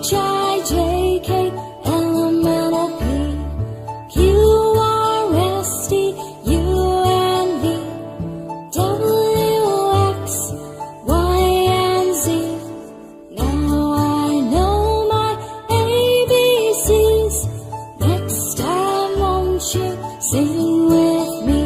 H I J K L M N O P Q R S T U N V W X Y and Z. Now I know my ABCs. Next time, won't you sing with me?